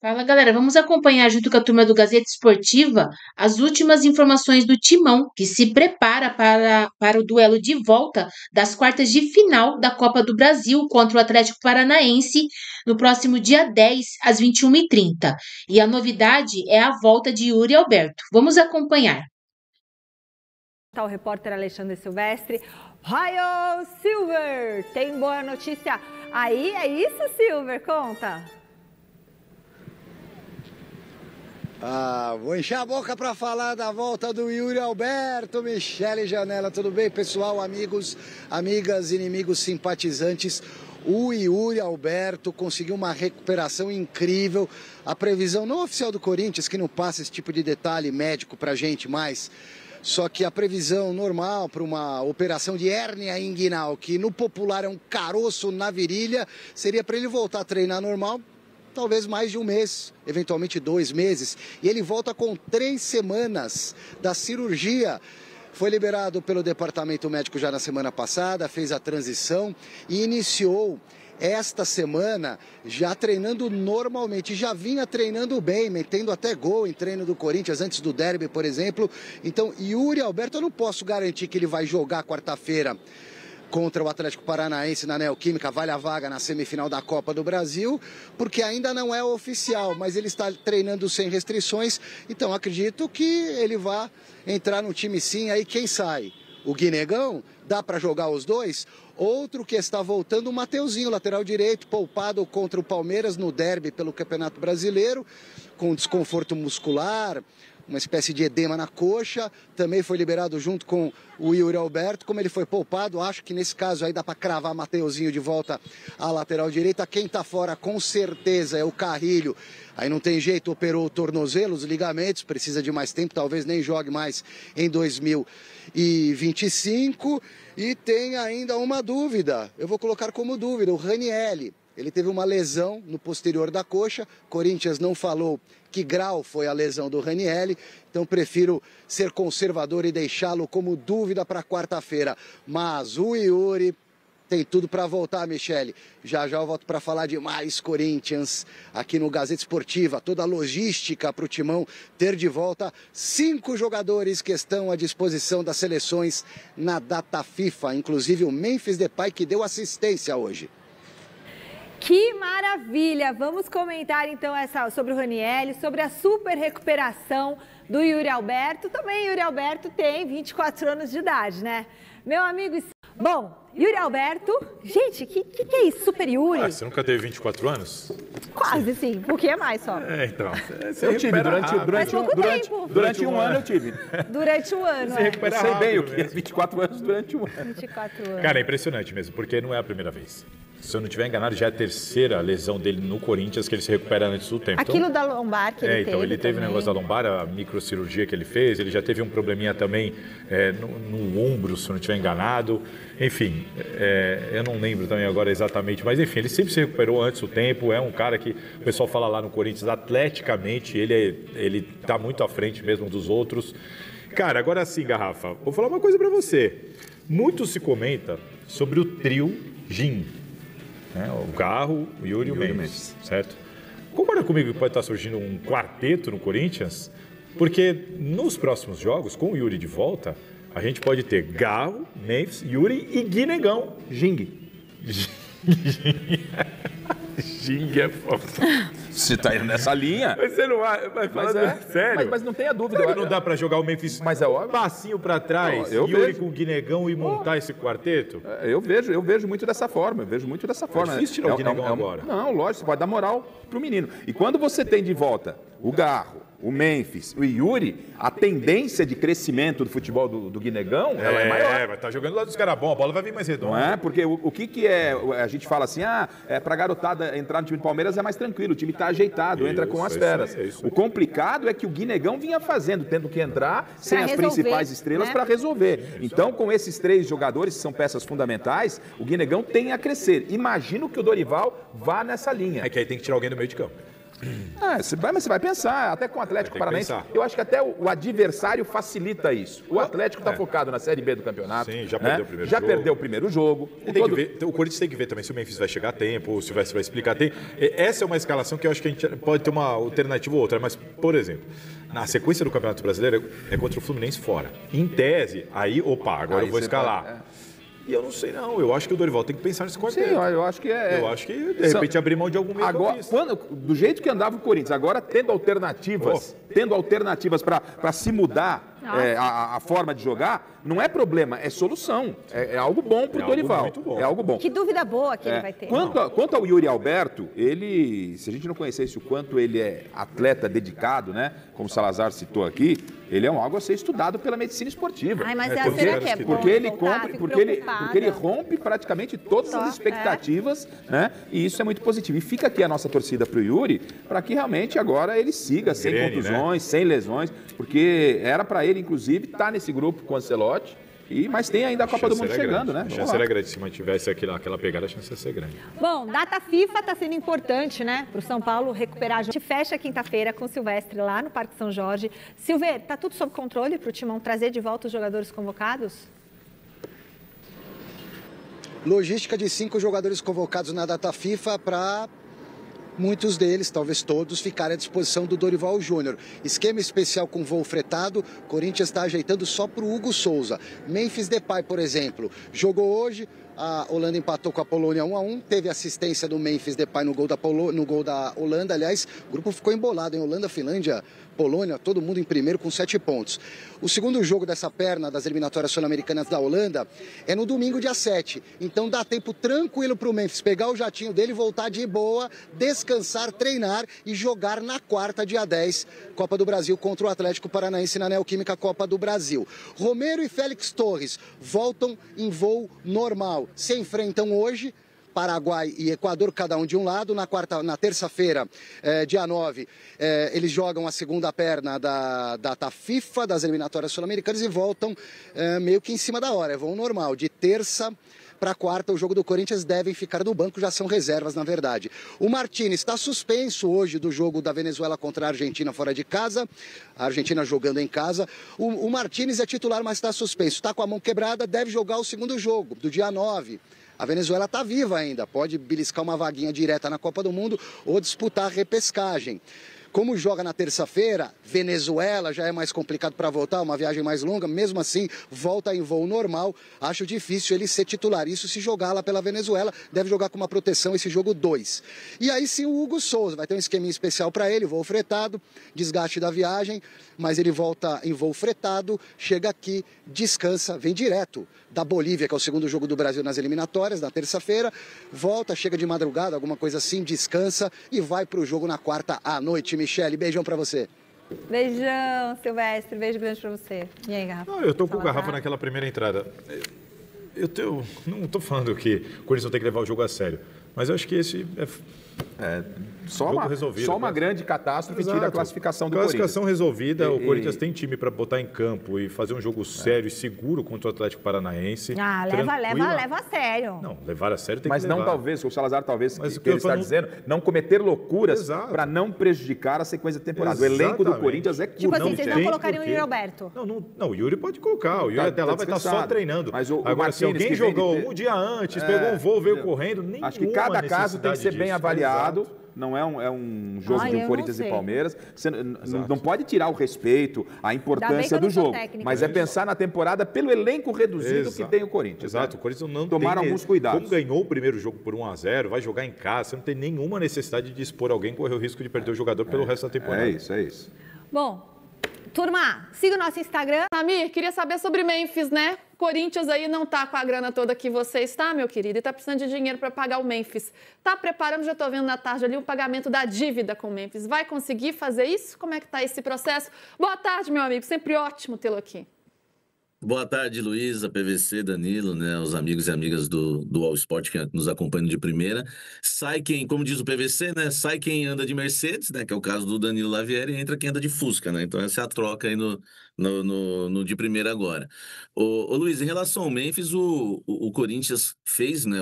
Fala, galera, vamos acompanhar junto com a turma do Gazeta Esportiva as últimas informações do Timão, que se prepara para o duelo de volta das quartas de final da Copa do Brasil contra o Atlético Paranaense no próximo dia 10, às 21h30. E a novidade é a volta de Yuri Alberto. Vamos acompanhar. O repórter Alexandre Silvestre. Raio Silver, tem boa notícia aí? É isso, Silver? Conta. Vou encher a boca para falar da volta do Yuri Alberto. Michele Janela, tudo bem, pessoal, amigos, amigas, inimigos, simpatizantes? O Yuri Alberto conseguiu uma recuperação incrível. A previsão não oficial do Corinthians, que não passa esse tipo de detalhe médico pra gente mais. Só que a previsão normal para uma operação de hérnia inguinal, que no popular é um caroço na virilha, seria para ele voltar a treinar normal. Talvez mais de um mês, eventualmente 2 meses. E ele volta com 3 semanas da cirurgia. Foi liberado pelo departamento médico já na semana passada, fez a transição e iniciou esta semana já treinando normalmente. Já vinha treinando bem, metendo até gol em treino do Corinthians antes do derby, por exemplo. Então, Yuri Alberto, eu não posso garantir que ele vai jogar quarta-feira contra o Atlético Paranaense na Neoquímica, vale a vaga na semifinal da Copa do Brasil, porque ainda não é oficial, mas ele está treinando sem restrições, então acredito que ele vai entrar no time sim. Aí quem sai? O Guinegão? Dá para jogar os dois? Outro que está voltando, o Mateuzinho, lateral direito, poupado contra o Palmeiras no derby pelo Campeonato Brasileiro, com desconforto muscular, uma espécie de edema na coxa, também foi liberado junto com o Yuri Alberto. Como ele foi poupado, acho que nesse caso aí dá para cravar Mateuzinho de volta à lateral direita. Quem está fora com certeza é o Carrilho. Aí não tem jeito, operou o tornozelo, os ligamentos, precisa de mais tempo, talvez nem jogue mais em 2025. E tem ainda uma dúvida, eu vou colocar como dúvida, o Ranieri. Ele teve uma lesão no posterior da coxa, Corinthians não falou que grau foi a lesão do Ranieri, então prefiro ser conservador e deixá-lo como dúvida para quarta-feira. Mas o Yuri tem tudo para voltar, Michele. Já já eu volto para falar de mais Corinthians aqui no Gazeta Esportiva. Toda a logística para o Timão ter de volta 5 jogadores que estão à disposição das seleções na data FIFA, inclusive o Memphis Depay, que deu assistência hoje. Que maravilha! Vamos comentar então sobre o Ranieri, sobre a super recuperação do Yuri Alberto. Também Yuri Alberto tem 24 anos de idade, né? Meu amigo... Bom, Yuri Alberto... Gente, que é isso? Super Yuri? Você nunca teve 24 anos? Quase, sim. Um pouquinho a mais só. Então. Eu tive durante um ano eu tive. Durante um ano, Eu sei bem o que é 24 anos durante um ano. 24 anos. Cara, é impressionante mesmo, porque não é a primeira vez. Se eu não estiver enganado, já é a 3ª lesão dele no Corinthians que ele se recupera antes do tempo. Aquilo da lombar que ele teve. Então ele teve o negócio da lombar, a microcirurgia que ele fez, ele já teve um probleminha também no ombro, se eu não estiver enganado. Enfim, eu não lembro também agora exatamente, mas enfim, ele sempre se recuperou antes do tempo, é um cara que o pessoal fala lá no Corinthians, atleticamente, ele tá muito à frente mesmo dos outros. Cara, agora sim, Garrafa, vou falar uma coisa pra você. Muito se comenta sobre o trio Gin. O Garro, o Yuri e o Memphis, certo? Concorda comigo que pode estar surgindo um quarteto no Corinthians? Porque nos próximos jogos, com o Yuri de volta, a gente pode ter Garro, Memphis, Yuri e Guinegão. Ging. Ging é foda. Você tá indo nessa linha. Mas você não vai falar sério? Mas não tenha dúvida. Será que não dá pra jogar o Memphis passinho pra trás, Yuri com o Guinegão e montar esse quarteto? Eu vejo muito dessa forma. É difícil tirar o Guinegão agora. Não, lógico, você pode dar moral pro menino. E quando você tem de volta o Garro, o Memphis, o Yuri, a tendência de crescimento do futebol do Guinegão, ela é maior. Vai estar jogando lá dos caras bons, a bola vai vir mais redonda. Não é? Porque o que é, a gente fala assim, pra garotada entrar no time do Palmeiras é mais tranquilo, o time tá ajeitado, entra com as feras. O complicado é que o Guinegão vinha fazendo, tendo que entrar sem as principais estrelas para resolver. Então, com esses 3 jogadores, que são peças fundamentais, o Guinegão tem a crescer. Imagino que o Dorival vá nessa linha. É que aí tem que tirar alguém do meio de campo. Mas você vai pensar, até com o Atlético Paranaense, eu acho que até o adversário facilita isso. O Atlético está focado na Série B do campeonato. Sim, já perdeu o primeiro já jogo. perdeu o primeiro jogo. O Corinthians tem que ver também se o Memphis vai chegar a tempo, se vai explicar a tempo. Essa é uma escalação que eu acho que a gente pode ter uma alternativa ou outra, mas, por exemplo, na sequência do Campeonato Brasileiro é contra o Fluminense fora. Em tese, agora eu vou escalar. E eu não sei, não. Eu acho que o Dorival tem que pensar nesse quarteto. Sim, eu acho que Eu acho que, de repente, abrir mão de algum meio agora, do jeito que andava o Corinthians, agora tendo alternativas para se mudar a forma de jogar, não é problema, é solução. É algo bom para o Dorival. É algo bom. Que dúvida boa que ele vai ter. Quanto ao Yuri Alberto, se a gente não conhecesse o quanto ele é atleta dedicado, né? Como o Salazar citou aqui, ele é algo a ser estudado pela medicina esportiva. Ai, mas será que é bom? Porque ele rompe praticamente todas as expectativas, né? E isso é muito positivo. E fica aqui a nossa torcida para o Yuri, para que realmente agora ele siga sem contusões, sem lesões, porque era para ele, inclusive, estar nesse grupo com o Ancelotti. Mas tem ainda a Copa do Mundo chegando, né? A chance era grande. Se mantivesse aquela pegada, a chance ia ser grande. Bom, data FIFA está sendo importante, né? Para o São Paulo recuperar. A gente fecha quinta-feira com o Silvestre lá no Parque São Jorge. Silver, tá tudo sob controle para o Timão trazer de volta os jogadores convocados? Logística de 5 jogadores convocados na data FIFA para muitos deles, talvez todos, ficarem à disposição do Dorival Júnior. Esquema especial com voo fretado, Corinthians está ajeitando só para o Hugo Souza. Memphis Depay, por exemplo, jogou hoje, a Holanda empatou com a Polônia 1-1, teve assistência do Memphis Depay no gol da Holanda, aliás, o grupo ficou embolado em Holanda, Finlândia, Polônia, todo mundo em primeiro com 7 pontos. O segundo jogo dessa perna das eliminatórias sul-americanas da Holanda é no domingo, dia 7. Então dá tempo tranquilo para o Memphis pegar o jatinho dele, voltar de boa, descansar, treinar e jogar na quarta, dia 10, Copa do Brasil contra o Atlético Paranaense na Neoquímica Copa do Brasil. Romero e Félix Torres voltam em voo normal. Se enfrentam hoje, Paraguai e Equador, cada um de um lado. Na terça-feira, dia 9, eles jogam a segunda perna da data FIFA, das eliminatórias sul-americanas, e voltam meio que em cima da hora. É voo normal. De terça para quarta, o jogo do Corinthians devem ficar no banco, já são reservas, na verdade. O Martínez está suspenso hoje do jogo da Venezuela contra a Argentina fora de casa, a Argentina jogando em casa. O Martínez é titular, mas está suspenso. Está com a mão quebrada, deve jogar o segundo jogo, do dia 9. A Venezuela está viva ainda, pode beliscar uma vaguinha direta na Copa do Mundo ou disputar a repescagem. Como joga na terça-feira, Venezuela já é mais complicado para voltar, uma viagem mais longa, mesmo assim, volta em voo normal. Acho difícil ele ser titular. Isso se jogar lá pela Venezuela, deve jogar com uma proteção esse jogo 2. E aí sim o Hugo Souza, vai ter um esqueminha especial para ele, voo fretado, desgaste da viagem, mas ele volta em voo fretado, chega aqui, descansa, vem direto da Bolívia, que é o segundo jogo do Brasil nas eliminatórias, na terça-feira, volta, chega de madrugada, alguma coisa assim, descansa e vai para o jogo na quarta à noite. Michele, beijão para você. Beijão, Silvestre, beijo grande para você. E aí, Garrafa? Eu tô com o Garrafa naquela primeira entrada. Não tô falando que o Corinthians não tem que levar o jogo a sério, mas eu acho que esse só uma grande catástrofe tira a classificação do Corinthians. Classificação resolvida, o Corinthians tem time para botar em campo e fazer um jogo sério e seguro contra o Atlético Paranaense. Leva a sério. Não, levar a sério tem que levar. Mas não talvez, o Salazar mas que ele está dizendo, não cometer loucuras para não prejudicar a sequência da temporada. Exatamente. O elenco do Corinthians é curto. Tipo assim, vocês não colocariam o Yuri Alberto? Não, o Yuri pode colocar, o Yuri até lá vai estar só treinando. Mas agora, se alguém jogou um dia antes, pegou um voo, veio correndo, acho que cada caso tem que ser bem avaliado. Não é um jogo de Corinthians e Palmeiras. Você não pode tirar o respeito, a importância do jogo. Mas é pensar na temporada pelo elenco reduzido que tem o Corinthians. Exato, o Corinthians não tomar alguns cuidados. Como ganhou o primeiro jogo por 1-0, vai jogar em casa, você não tem nenhuma necessidade de expor alguém, correr o risco de perder o jogador pelo resto da temporada. É isso. Bom, turma, siga o nosso Instagram. Samir, queria saber sobre Memphis, né? Corinthians aí não tá com a grana toda que você está, meu querido, e tá precisando de dinheiro para pagar o Memphis. Tá preparando, já tô vendo na tarde ali, o pagamento da dívida com o Memphis. Vai conseguir fazer isso? Como é que tá esse processo? Boa tarde, meu amigo, sempre ótimo tê-lo aqui. Boa tarde, Luísa, PVC, Danilo, né, os amigos e amigas do All Sport que nos acompanham de primeira. Sai quem, como diz o PVC, né, sai quem anda de Mercedes, né, que é o caso do Danilo Lavieri, e entra quem anda de Fusca, né, então essa é a troca aí no de primeira agora. Ô Luiz, em relação ao Memphis, o Corinthians fez, né,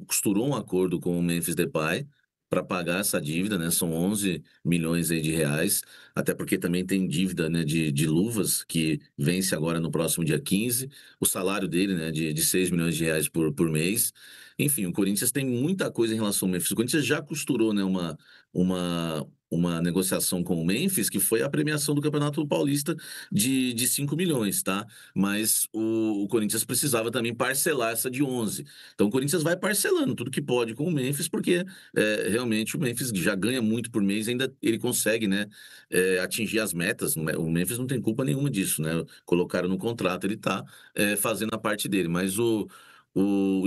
costurou um acordo com o Memphis Depay para pagar essa dívida, né? São 11 milhões aí de reais, até porque também tem dívida, né, de luvas, que vence agora no próximo dia 15, o salário dele, né, de 6 milhões de reais por mês. Enfim, o Corinthians tem muita coisa em relação ao Memphis. O Corinthians já costurou, né, uma negociação com o Memphis, que foi a premiação do Campeonato Paulista de 5 milhões, tá? Mas o Corinthians precisava também parcelar essa de 11. Então o Corinthians vai parcelando tudo que pode com o Memphis, porque realmente o Memphis já ganha muito por mês, ainda ele consegue, né, atingir as metas. O Memphis não tem culpa nenhuma disso, né? Colocaram no contrato, ele tá fazendo a parte dele, mas o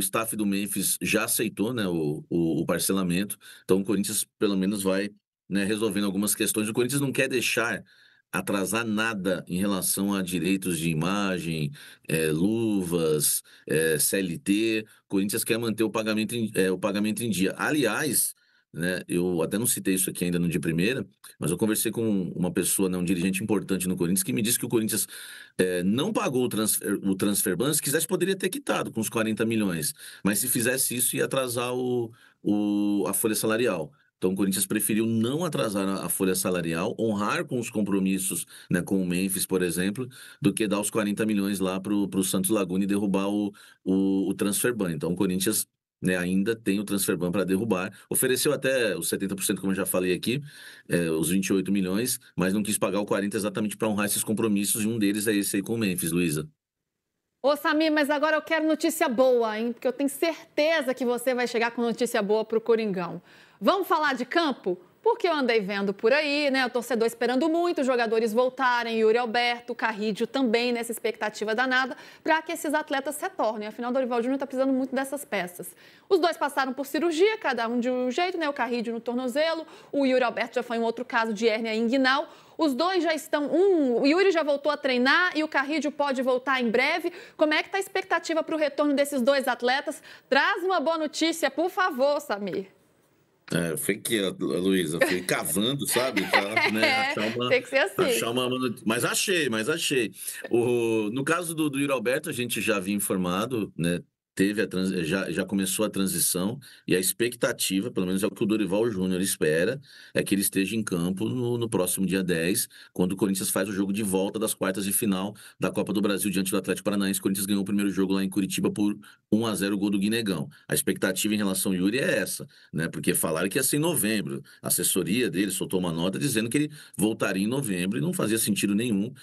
staff do Memphis já aceitou, né, o parcelamento, então o Corinthians pelo menos vai, né, resolvendo algumas questões. O Corinthians não quer deixar atrasar nada em relação a direitos de imagem, luvas, CLT. O Corinthians quer manter o pagamento em dia. Aliás, né, eu até não citei isso aqui ainda no de primeira, mas eu conversei com uma pessoa, né, um dirigente importante no Corinthians, que me disse que o Corinthians não pagou o transfer ban. Se quisesse, poderia ter quitado com os 40 milhões, mas se fizesse isso, ia atrasar a folha salarial. Então, o Corinthians preferiu não atrasar a folha salarial, honrar com os compromissos, né, com o Memphis, por exemplo, do que dar os 40 milhões lá para o Santos Laguna e derrubar o transfer ban. Então, o Corinthians, né, ainda tem o transfer ban para derrubar. Ofereceu até os 70%, como eu já falei aqui, os 28 milhões, mas não quis pagar o 40 exatamente para honrar esses compromissos, e um deles é esse aí com o Memphis, Luísa. Ô, Samir, mas agora eu quero notícia boa, hein? Porque eu tenho certeza que você vai chegar com notícia boa para o Coringão. Vamos falar de campo? Porque eu andei vendo por aí, né? O torcedor esperando muito os jogadores voltarem, Yuri Alberto, Carrídio também nessa expectativa danada, para que esses atletas retornem. Afinal, o Dorival Júnior está precisando muito dessas peças. Os dois passaram por cirurgia, cada um de um jeito, né? O Carrídio no tornozelo, o Yuri Alberto já foi um outro caso de hérnia inguinal. Os dois já estão... o Yuri já voltou a treinar e o Carrídio pode voltar em breve. Como é que está a expectativa para o retorno desses dois atletas? Traz uma boa notícia, por favor, Samir. Foi que a Luísa foi cavando, sabe? Pra, né, tem que ser assim. Mas achei. No caso do Yuri Alberto, a gente já havia informado, né? Já começou a transição, e a expectativa, pelo menos é o que o Dorival Júnior espera, é que ele esteja em campo no próximo dia 10, quando o Corinthians faz o jogo de volta das quartas de final da Copa do Brasil diante do Atlético Paranaense. O Corinthians ganhou o primeiro jogo lá em Curitiba por 1-0, o gol do Guinegão. A expectativa em relação ao Yuri é essa, né? Porque falaram que ia ser em novembro. A assessoria dele soltou uma nota dizendo que ele voltaria em novembro, e não fazia sentido nenhum.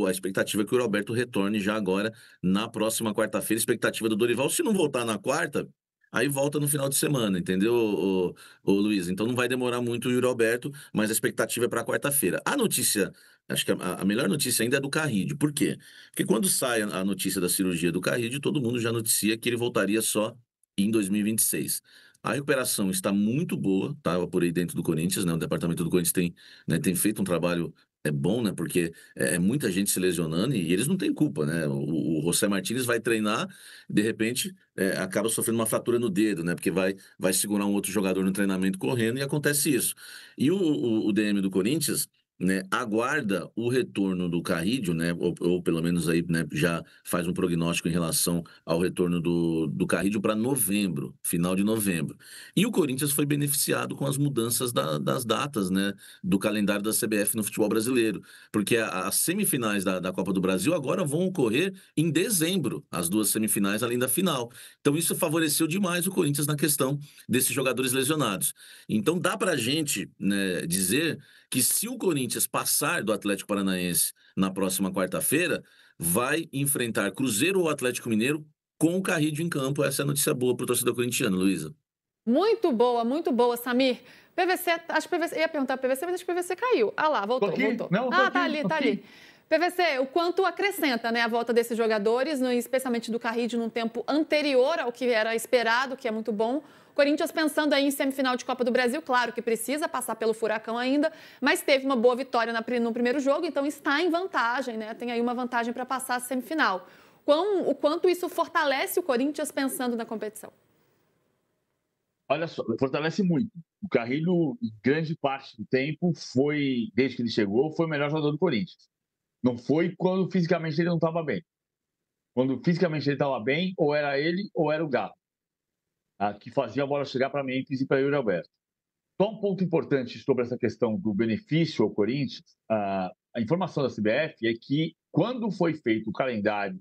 A expectativa é que o Roberto retorne já agora na próxima quarta-feira. A expectativa do Dorival, se não voltar na quarta, aí volta no final de semana, entendeu, ô Luiz? Então não vai demorar muito o Yuri Alberto, mas a expectativa é para quarta-feira. A notícia, acho que a melhor notícia ainda é do Carrídio. Por quê? Porque quando sai a notícia da cirurgia do Carrídio, todo mundo já noticia que ele voltaria só em 2026. A recuperação está muito boa, estava por aí dentro do Corinthians, né? O departamento do Corinthians tem feito um trabalho bom, né? Porque muita gente se lesionando e eles não têm culpa, né? O José Martínez vai treinar, de repente acaba sofrendo uma fratura no dedo, né? Porque vai segurar um outro jogador no treinamento correndo, e acontece isso. E o DM do Corinthians, né, aguarda o retorno do Carrídio, né, ou pelo menos aí, né, já faz um prognóstico em relação ao retorno do Carrídio para novembro, final de novembro. E o Corinthians foi beneficiado com as mudanças das datas, né, do calendário da CBF no futebol brasileiro, porque as semifinais da Copa do Brasil agora vão ocorrer em dezembro, as duas semifinais além da final. Então isso favoreceu demais o Corinthians na questão desses jogadores lesionados. Então dá para a gente, né, dizer que se o Corinthians passar do Atlético Paranaense na próxima quarta-feira, vai enfrentar Cruzeiro ou Atlético Mineiro com o Carrídio em campo. Essa é a notícia boa para o torcedor corintiano, Luísa. Muito boa, Samir. PVC, acho que PVC, ia perguntar PVC, mas acho que PVC caiu. Ah lá, voltou. Não, tá ali. PVC, o quanto acrescenta, né, a volta desses jogadores, especialmente do Carrídio, num tempo anterior ao que era esperado, que é muito bom. Corinthians pensando aí em semifinal de Copa do Brasil, claro que precisa passar pelo Furacão ainda, mas teve uma boa vitória no primeiro jogo, então está em vantagem, né? Tem aí uma vantagem para passar a semifinal. O quanto isso fortalece o Corinthians pensando na competição? Olha só, fortalece muito. O Carrilho, grande parte do tempo, desde que ele chegou, foi o melhor jogador do Corinthians. Não foi quando fisicamente ele não estava bem. Quando fisicamente ele estava bem, ou era ele ou era o Galo, que fazia a bola chegar para Memphis e para Yuri Alberto. Só um ponto importante sobre essa questão do benefício ao Corinthians. A informação da CBF é que, quando foi feito o calendário,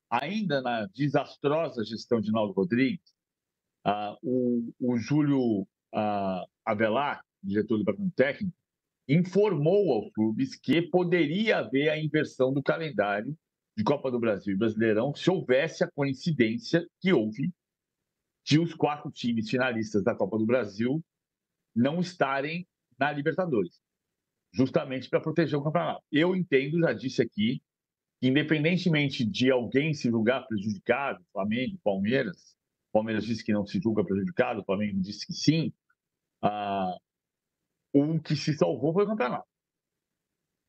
ainda na desastrosa gestão de Naldo Rodrigues, o Júlio Avelar, diretor do departamento técnico, informou aos clubes que poderia haver a inversão do calendário de Copa do Brasil e Brasileirão se houvesse a coincidência que houve de os 4 times finalistas da Copa do Brasil não estarem na Libertadores, justamente para proteger o campeonato. Eu entendo, já disse aqui, que independentemente de alguém se julgar prejudicado, Flamengo, Palmeiras disse que não se julga prejudicado, o Flamengo disse que sim, o que se salvou foi o campeonato.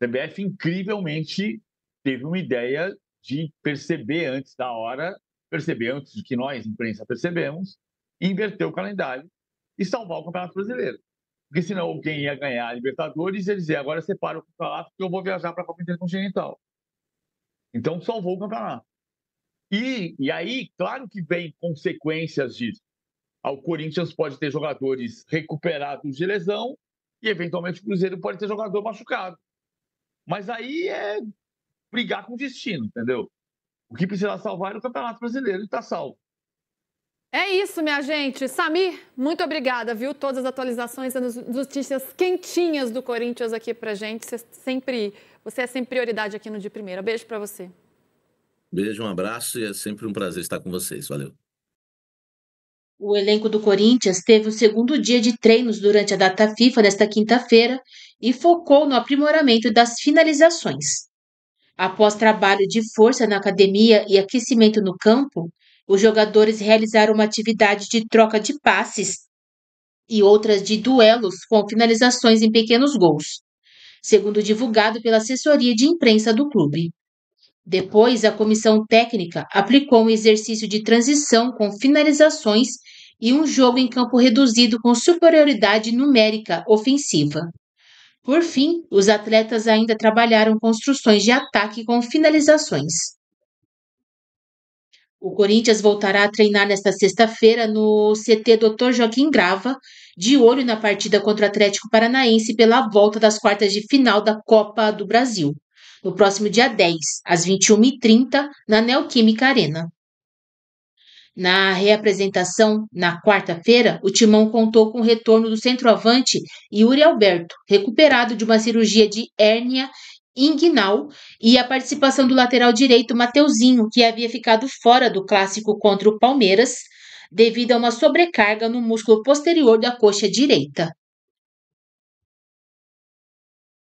A CBF, incrivelmente, teve uma ideia de perceber antes da hora, perceber antes de que nós, imprensa, percebemos, inverter o calendário e salvar o Campeonato Brasileiro. Porque senão alguém ia ganhar a Libertadores e ia dizer, agora separa o campeonato porque eu vou viajar para a Copa Intercontinental. Então, salvou o campeonato. E aí, claro que vem consequências disso. O Corinthians pode ter jogadores recuperados de lesão e, eventualmente, o Cruzeiro pode ter jogador machucado. Mas aí é brigar com o destino, entendeu? O que precisa salvar é o Campeonato Brasileiro e está salvo. É isso, minha gente. Samir, muito obrigada, viu? Todas as atualizações, as notícias quentinhas do Corinthians aqui pra gente. Você é sempre prioridade aqui no De Primeira. Beijo pra você. Beijo, um abraço e é sempre um prazer estar com vocês. Valeu. O elenco do Corinthians teve o segundo dia de treinos durante a data FIFA nesta quinta-feira e focou no aprimoramento das finalizações. Após trabalho de força na academia e aquecimento no campo, os jogadores realizaram uma atividade de troca de passes e outras de duelos com finalizações em pequenos gols, segundo divulgado pela assessoria de imprensa do clube. Depois, a comissão técnica aplicou um exercício de transição com finalizações e um jogo em campo reduzido com superioridade numérica ofensiva. Por fim, os atletas ainda trabalharam construções de ataque com finalizações. O Corinthians voltará a treinar nesta sexta-feira no CT Dr. Joaquim Grava, de olho na partida contra o Atlético Paranaense pela volta das quartas de final da Copa do Brasil, no próximo dia 10, às 21h30, na Neoquímica Arena. Na reapresentação, na quarta-feira, o Timão contou com o retorno do centroavante Yuri Alberto, recuperado de uma cirurgia de hérnia inguinal, e a participação do lateral direito Mateuzinho, que havia ficado fora do clássico contra o Palmeiras, devido a uma sobrecarga no músculo posterior da coxa direita.